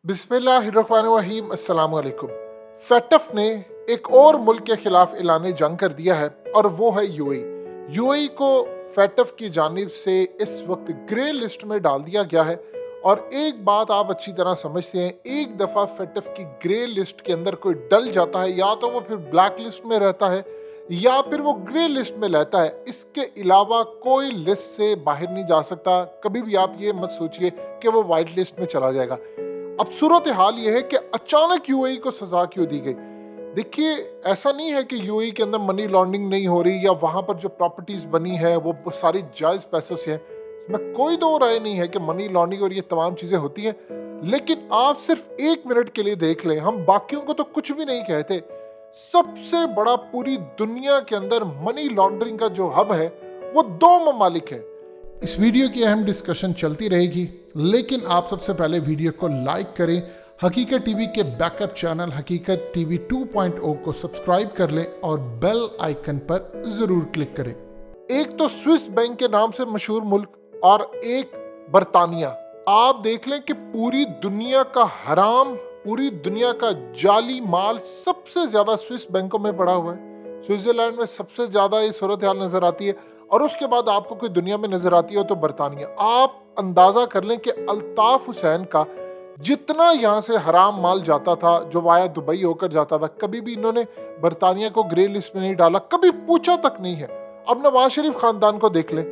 बिस्मिल्लाहिर्रहमानिर्रहीम अस्सलाम वालेकुम। फेटफ ने एक और मुल्क के खिलाफ ऐलान जंग कर दिया है और वो है यूएई। यूएई को फेटफ की जानिब से इस वक्त ग्रे लिस्ट में डाल दिया गया है। और एक बात आप अच्छी तरह समझते हैं, एक दफ़ा फेटफ की ग्रे लिस्ट के अंदर कोई डल जाता है, या तो वो फिर ब्लैक लिस्ट में रहता है या फिर वो ग्रे लिस्ट में रहता है। इसके अलावा कोई लिस्ट से बाहर नहीं जा सकता। कभी भी आप ये मत सोचिए कि वो वाइट लिस्ट में चला जाएगा। अब सूरत हाल ये है कि अचानक यूएई को सजा क्यों दी गई। देखिए, ऐसा नहीं है कि यूएई के अंदर मनी लॉन्ड्रिंग नहीं हो रही या वहां पर जो प्रॉपर्टीज बनी है वो सारी जायज पैसों से है। इसमें कोई दो राय नहीं है कि मनी लॉन्ड्रिंग और ये तमाम चीजें होती हैं। लेकिन आप सिर्फ एक मिनट के लिए देख लें, हम बाकियों को तो कुछ भी नहीं कहते, सबसे बड़ा पूरी दुनिया के अंदर मनी लॉन्ड्रिंग का जो हब है वो दो ममालिक है। इस वीडियो की अहम डिस्कशन चलती रहेगी, लेकिन आप सबसे पहले वीडियो को लाइक करें, हकीकत टीवी के बैकअप चैनल हकीकत टीवी 2.0 को सब्सक्राइब कर लें और बेल आइकन पर जरूर क्लिक करें। एक तो स्विस बैंक के नाम से मशहूर मुल्क और एक बरतानिया। आप देख लें कि पूरी दुनिया का हराम, पूरी दुनिया का जाली माल सबसे ज्यादा स्विस बैंकों में पड़ा हुआ है। स्विट्जरलैंड में सबसे ज्यादा ये सूरत हाल नजर आती है और उसके बाद आपको कोई दुनिया में नजर आती है तो बरतानिया। आप अंदाजा कर लें कि अल्ताफ हुसैन का जितना यहाँ से हराम माल जाता था, जो वाया दुबई होकर जाता था, कभी भी इन्होंने बरतानिया को ग्रे लिस्ट में नहीं डाला, कभी पूछा तक नहीं है। अब नवाज शरीफ खानदान को देख लें,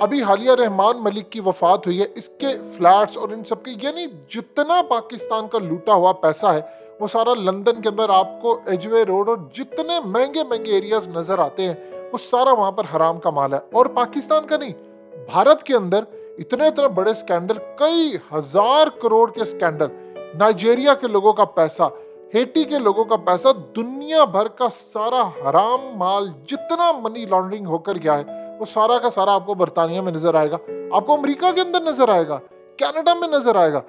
अभी हालिया रहमान मलिक की वफात हुई है, इसके फ्लैट्स और इन सब के, यानी जितना पाकिस्तान का लूटा हुआ पैसा है वो सारा लंदन के अंदर आपको एजवे रोड और जितने महंगे महंगे एरियाज नजर आते हैं वो सारा वहां पर हराम का माल है। और पाकिस्तान का नहीं, भारत के अंदर इतने इतने बड़े स्कैंडल, कई हजार करोड़ के स्कैंडल, नाइजीरिया के लोगों का पैसा, हेटी के लोगों का पैसा, दुनिया भर का सारा हराम माल, जितना मनी लॉन्ड्रिंग होकर गया है वो सारा का सारा आपको बरतानिया में नजर आएगा, आपको अमेरिका के अंदर नजर आएगा, कनाडा में नजर आएगा।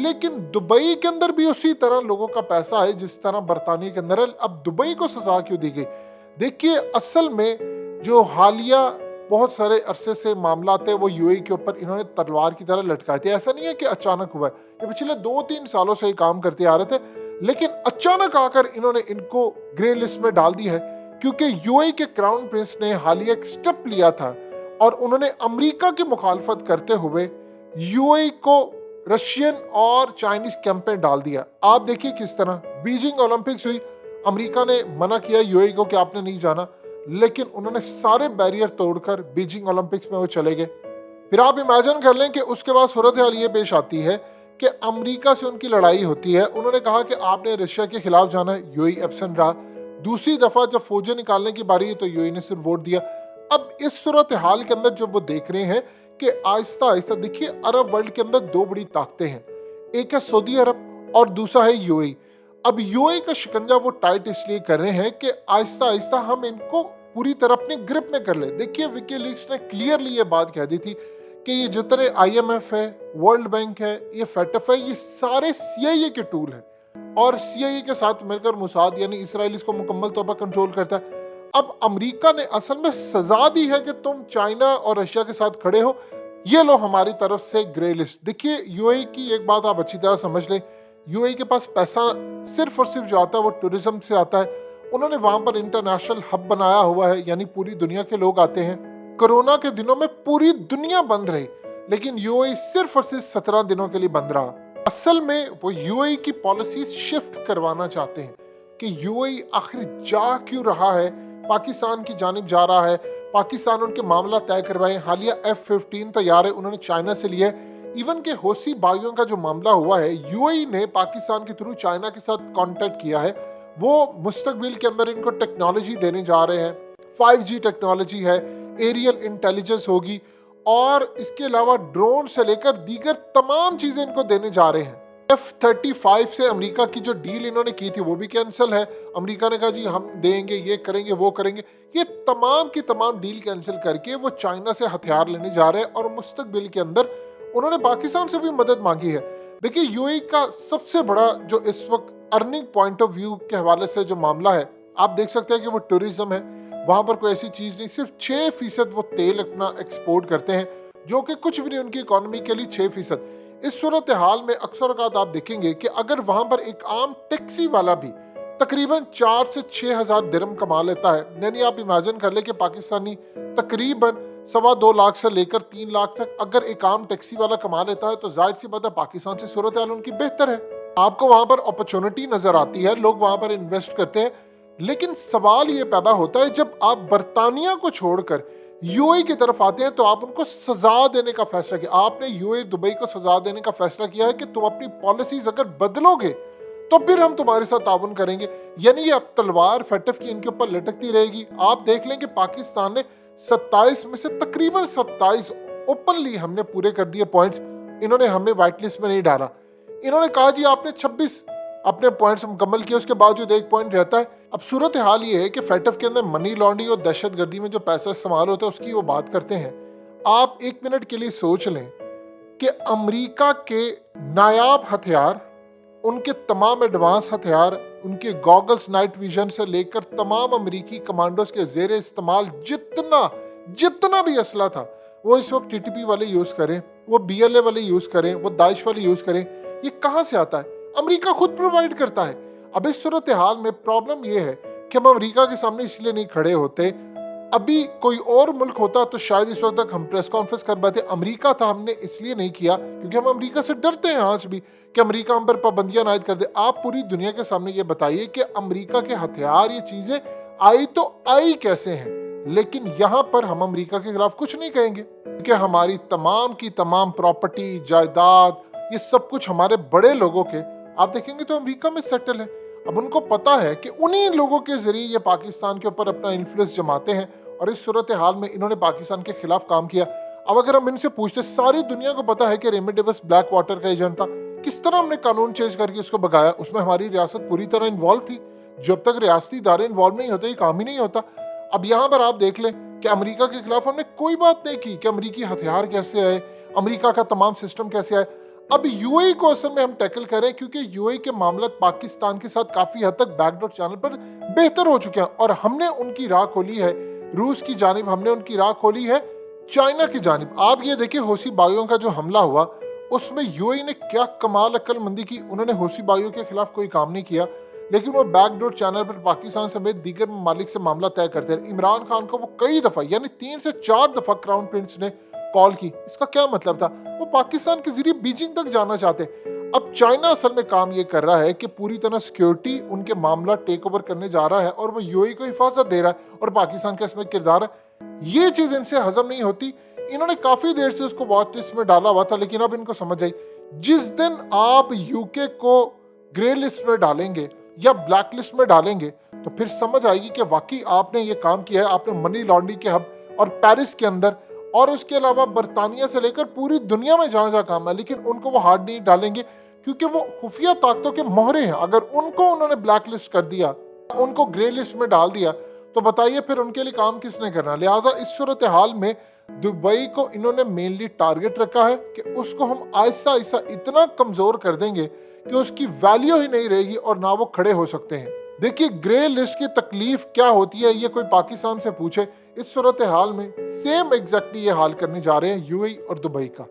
लेकिन दुबई के अंदर भी उसी तरह लोगों का पैसा है जिस तरह बरतानिया के अंदर है। अब दुबई को सजा क्यों दी गई? देखिए, असल में जो हालिया बहुत सारे अरसे से मामला थे वो यूएई के ऊपर इन्होंने तलवार की तरह लटकाए थे। ऐसा नहीं है कि अचानक हुआ है, ये पिछले 2-3 सालों से ही काम करते आ रहे थे, लेकिन अचानक आकर इन्होंने इनको ग्रे लिस्ट में डाल दी है क्योंकि यूएई के क्राउन प्रिंस ने हालिया एक स्टेप लिया था और उन्होंने अमेरिका की मुखालफत करते हुए यूएई को रशियन और चाइनीज कैंप में डाल दिया। आप देखिए किस तरह बीजिंग ओलंपिक्स हुई, अमेरिका ने मना किया यूएई को कि आपने नहीं जाना, लेकिन उन्होंने सारे बैरियर तोड़कर बीजिंग ओलंपिक्स में वो चले गए। फिर आप इमेजिन कर लें कि उसके बाद सूरत हाल ये पेश आती है कि अमेरिका से उनकी लड़ाई होती है। उन्होंने कहा कि आपने रशिया के खिलाफ जाना है, यूएई एब्सेंट रहा। दूसरी दफा जब फौजें निकालने की बारी है तो यूएई ने सिर्फ वोट दिया। अब इस सूरत हाल के अंदर जब वो देख रहे हैं कि आहिस्ता आहिस्ता, देखिए अरब वर्ल्ड के अंदर दो बड़ी ताकतें हैं, एक है सऊदी अरब और दूसरा है यूएई। अब यूएई का शिकंजा वो टाइट इसलिए कर रहे हैं कि आहिस्ता आहिस्ता हम इनको पूरी तरह अपने ग्रिप में कर ले। देखिए, विकीलीक्स ने क्लियरली ये बात कह दी थी कि ये जितने आईएमएफ है, वर्ल्ड बैंक है, ये फेटफ है, ये सारे सीआईए के टूल हैं और सीआईए के साथ मिलकर मुसाद यानी इसराइल इसको मुकम्मल तौर पर कंट्रोल करता है। अब अमेरिका ने असल में सजा दी है कि तुम चाइना और रशिया के साथ खड़े हो, ये लो हमारी तरफ से ग्रे लिस्ट। देखिए, यूएई की एक बात आप अच्छी तरह समझ लें, यूएई के पास पैसा सिर्फ और सिर्फ जो आता है वो टूरिज्म से आता है। उन्होंने वहां पर इंटरनेशनल हब बनाया हुआ है, यानी पूरी दुनिया के लोग आते हैं। कोरोना के दिनों में पूरी दुनिया बंद रही, लेकिन यूएई सिर्फ और सिर्फ 17 दिनों के लिए बंद रहा। असल में वो यूएई की पॉलिसीज शिफ्ट करवाना चाहते हैं कि यूएई आखिर जा क्यों रहा है, पाकिस्तान की जानिब जा रहा है, पाकिस्तान उनके मामला तय करवाए। हालिया F-15 तैयार है, उन्होंने चाइना से लिया है। इवन के हौसी बागियों का जो मामला हुआ है, यूएई ने पाकिस्तान के थ्रू चाइना के साथ कांटेक्ट किया है। वो मुस्तकबिल के अंदर इनको टेक्नोलॉजी देने जा रहे हैं, 5G टेक्नोलॉजी है, एरियल इंटेलिजेंस होगी और इसके अलावा ड्रोन से लेकर दीगर तमाम चीजें इनको देने जा रहे हैं। F-35 से अमेरिका की जो डील इन्होंने की थी वो भी कैंसिल है। अमेरिका ने कहा जी हम देंगे, ये करेंगे, वो करेंगे। ये तमाम की तमाम डील कैंसिल करके वो चाइना से हथियार लेने जा रहे हैं और मुस्तकबिल के अंदर उन्होंने पाकिस्तान से भी मदद मांगी है। देखिए, यूएई का सबसे बड़ा जो इस वक्त अर्निंग पॉइंट ऑफ व्यू के हवाले से जो मामला है, आप देख सकते हैं कि वो टूरिज्म है। वहां पर कोई ऐसी चीज नहीं, सिर्फ 6% वो तेल अपना एक्सपोर्ट करते हैं, जो कि कुछ भी नहीं उनकी इकोनॉमी के लिए 6%। इस सूरत हाल में अक्सर औक़ात आप देखेंगे कि अगर वहाँ पर एक आम टैक्सी वाला भी तकरीबन 4 से 6 हज़ार दिरहम कमा लेता है, यानी आप इमेजिन कर ले कि पाकिस्तानी तकरीबन 2.25 लाख से लेकर 3 लाख तक अगर एक आम टैक्सी वाला कमा लेता है, तो जाहिर सी बात है पाकिस्तान से सूरत हाल उनकी बेहतर है। आपको वहाँ पर अपॉर्चुनिटी नज़र आती है, लोग वहाँ पर इन्वेस्ट करते हैं। लेकिन सवाल ये पैदा होता है जब आप बरतानिया को छोड़कर यूएई की तरफ आते हैं तो आप उनको सजा देने का फैसला किया। आपने यूएई दुबई को सजा देने का फैसला किया है कि तुम अपनी पॉलिसीज अगर बदलोगे तो फिर हम तुम्हारे साथ ताउन करेंगे। यानी ये अब तलवार फटफ की इनके ऊपर लटकती रहेगी। आप देख लें कि पाकिस्तान ने 27 में से तकरीबन 27 ओपनली हमने पूरे कर दिए पॉइंट्स। इन्होंने हमें व्हाइट लिस्ट में नहीं डाला। इन्होंने कहा जी आपने 26 अपने पॉइंट्स मुकम्मल किए, उसके बावजूद एक पॉइंट रहता है। अब सूरत हाल ये है कि फैटफ के अंदर मनी लॉन्ड्रिंग और दहशतगर्दी में जो पैसा इस्तेमाल होता है उसकी वो बात करते हैं। आप एक मिनट के लिए सोच लें कि अमेरिका के नायाब हथियार, उनके तमाम एडवांस हथियार, उनके गॉगल्स नाइट विजन से लेकर तमाम अमेरिकी कमांडोज के जेर इस्तेमाल जितना भी असला था वो इस वक्त टीटीपी वाले यूज करें, वो बीएलए वाले यूज करें, वो दाइश वाले यूज करें। ये कहाँ से आता है? अमेरिका खुद प्रोवाइड करता है। अब इस सूरत हाल में प्रॉब्लम ये है कि हम अमेरिका के सामने इसलिए नहीं खड़े होते। अभी कोई और मुल्क होता तो शायद इस वक्त तक हम प्रेस कॉन्फ्रेंस कर पाते। अमेरिका था, हमने इसलिए नहीं किया क्योंकि हम अमेरिका से डरते हैं आज भी कि अमेरिका हम पर पाबंदियां नायद कर दे। आप पूरी दुनिया के सामने ये बताइए कि अमेरिका के हथियार, ये चीजें आई तो आई कैसे हैं? लेकिन यहाँ पर हम अमेरिका के खिलाफ कुछ नहीं कहेंगे क्योंकि हमारी तमाम की तमाम प्रॉपर्टी, जायदाद, ये सब कुछ हमारे बड़े लोगों के, आप देखेंगे तो अमेरिका में सेटल है। अब उनको पता है कि उन्हीं लोगों के जरिए ये पाकिस्तान के ऊपर अपना इन्फ्लुएंस जमाते हैं और इस सूरत हाल में इन्होंने पाकिस्तान के खिलाफ काम किया। अब अगर हम इनसे पूछते, सारी दुनिया को पता है कि रेमंड डेविस ब्लैक वाटर का एजेंट था, किस तरह हमने कानून चेंज करके उसको भगाया? उसमें हमारी रियासत पूरी तरह इन्वॉल्व थी। जब तक रियासती इदारे इन्वॉल्व नहीं होते ये काम ही नहीं होता। अब यहाँ पर आप देख लें कि अमेरिका के खिलाफ हमने कोई बात नहीं की कि अमेरिकी हथियार कैसे आए, अमेरिका का तमाम सिस्टम कैसे आए। अब यूएई को असल में हम टैकल करें क्योंकि यूएई के मामला पाकिस्तान के साथ काफी हद तक बैकडोर चैनल पर बेहतर हो चुके हैं और हमने उनकी राह खोली है रूस की जानिब, हमने उनकी राह खोली है चाइना की जानिब। आप ये देखिए हौसी बागियों का जो हमला हुआ उसमें यूएई ने क्या कमाल अक्लमंदी की। उन्होंने हौसी बागियों के खिलाफ कोई काम नहीं किया, लेकिन वो बैकडोर चैनल पर पाकिस्तान समेत दीगर ममालिक से मामला तय करते रहे। इमरान खान को वो कई दफा यानी 3 से 4 दफा क्राउन प्रिंस ने कॉल की। इसका क्या मतलब था? वो पाकिस्तान के जरिए बीजिंग तक जाना चाहते। अब चाइना असल में काम ये कर रहा है कि पूरी तरह सिक्योरिटी उनके मामला टेक ओवर करने जा रहा है और वो यूएई को हिफाजत दे रहा है और पाकिस्तान का इसमें किरदार है। ये चीज इनसे हजम नहीं होती। इन्होंने काफी देर से उसको वॉच लिस्ट में डाला हुआ था, लेकिन अब इनको समझ आई जिस दिन आप यूके को ग्रे लिस्ट में डालेंगे या ब्लैक लिस्ट में डालेंगे तो फिर समझ आएगी कि वाकई आपने ये काम किया है। आपने मनी लॉन्ड्रिंग के हब और पेरिस के अंदर और उसके अलावा बरतानिया से लेकर पूरी दुनिया में जहां जहां काम है, लेकिन उनको वो हार्ड नहीं डालेंगे क्योंकि वो खुफिया ताकतों के मोहरे हैं। अगर उनको उन्होंने ब्लैक लिस्ट कर दिया, उनको ग्रे लिस्ट में डाल दिया, तो बताइए फिर उनके लिए काम किसने करना? लिहाजा इस सूरत हाल में दुबई को इन्होंने मेनली टारगेट रखा है कि उसको हम आहिस्ता आहिस्ता इतना कमजोर कर देंगे कि उसकी वैल्यू ही नहीं रहेगी और ना वो खड़े हो सकते हैं। देखिए ग्रे लिस्ट की तकलीफ क्या होती है ये कोई पाकिस्तान से पूछे। इस सूरत हाल में सेम एग्जैक्टली ये हाल करने जा रहे हैं यूएई और दुबई का।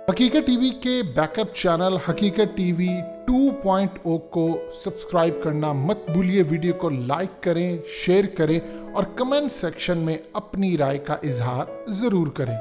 हकीकत टीवी के बैकअप चैनल हकीकत टीवी 2.0 को सब्सक्राइब करना मत भूलिए। वीडियो को लाइक करें, शेयर करें और कमेंट सेक्शन में अपनी राय का इजहार जरूर करें।